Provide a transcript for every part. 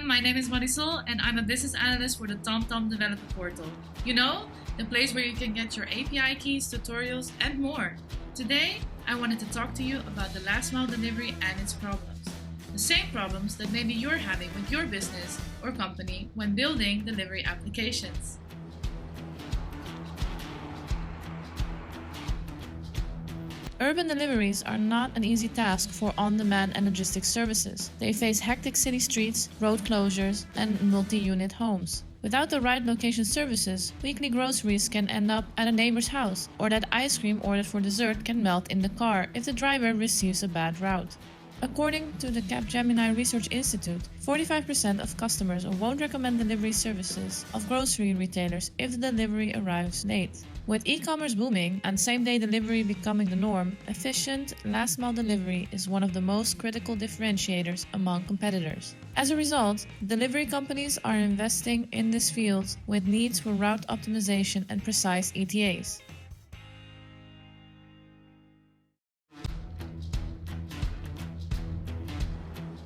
everyone, my name is Marisol and I'm a business analyst for the TomTom Developer portal. You know, the place where you can get your API keys, tutorials and more. Today, I wanted to talk to you about the last mile delivery and its problems. The same problems that maybe you're having with your business or company when building delivery applications. Urban deliveries are not an easy task for on-demand and logistics services. They face hectic city streets, road closures, and multi-unit homes. Without the right location services, weekly groceries can end up at a neighbor's house, or that ice cream ordered for dessert can melt in the car if the driver receives a bad route. According to the Capgemini Research Institute, 45% of customers won't recommend delivery services of grocery retailers if the delivery arrives late. With e-commerce booming and same-day delivery becoming the norm, efficient last-mile delivery is one of the most critical differentiators among competitors. As a result, delivery companies are investing in this field with needs for route optimization and precise ETAs.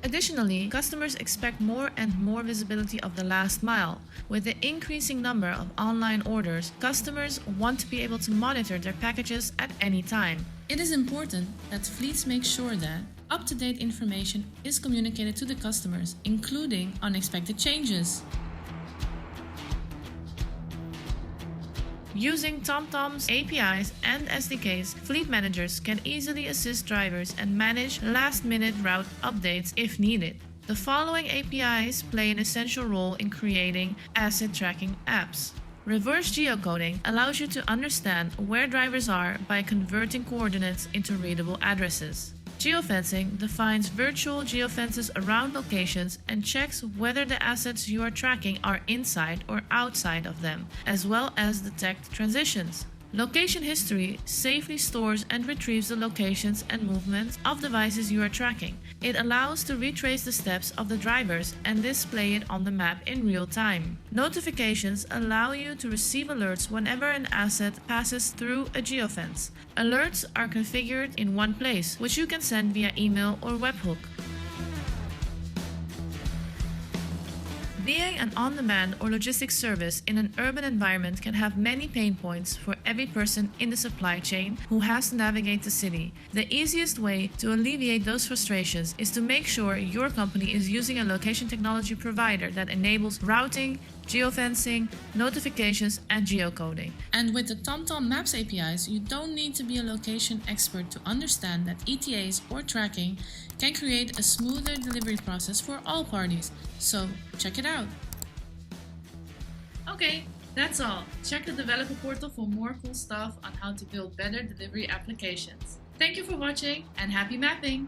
Additionally, customers expect more and more visibility of the last mile. With the increasing number of online orders, customers want to be able to monitor their packages at any time. It is important that fleets make sure that up-to-date information is communicated to the customers, including unexpected changes. Using TomTom's APIs and SDKs, fleet managers can easily assist drivers and manage last-minute route updates if needed. The following APIs play an essential role in creating asset tracking apps. Reverse geocoding allows you to understand where drivers are by converting coordinates into readable addresses. Geofencing defines virtual geofences around locations and checks whether the assets you are tracking are inside or outside of them, as well as detect transitions. Location history safely stores and retrieves the locations and movements of devices you are tracking. It allows to retrace the steps of the drivers and display it on the map in real time. Notifications allow you to receive alerts whenever an asset passes through a geofence. Alerts are configured in one place, which you can send via email or webhook. Being an on-demand or logistics service in an urban environment can have many pain points for every person in the supply chain who has to navigate the city. The easiest way to alleviate those frustrations is to make sure your company is using a location technology provider that enables routing, geofencing, notifications, and geocoding. And with the TomTom Maps APIs, you don't need to be a location expert to understand that ETAs or tracking can create a smoother delivery process for all parties. So check it out. Okay, that's all. Check the developer portal for more cool stuff on how to build better delivery applications. Thank you for watching and happy mapping!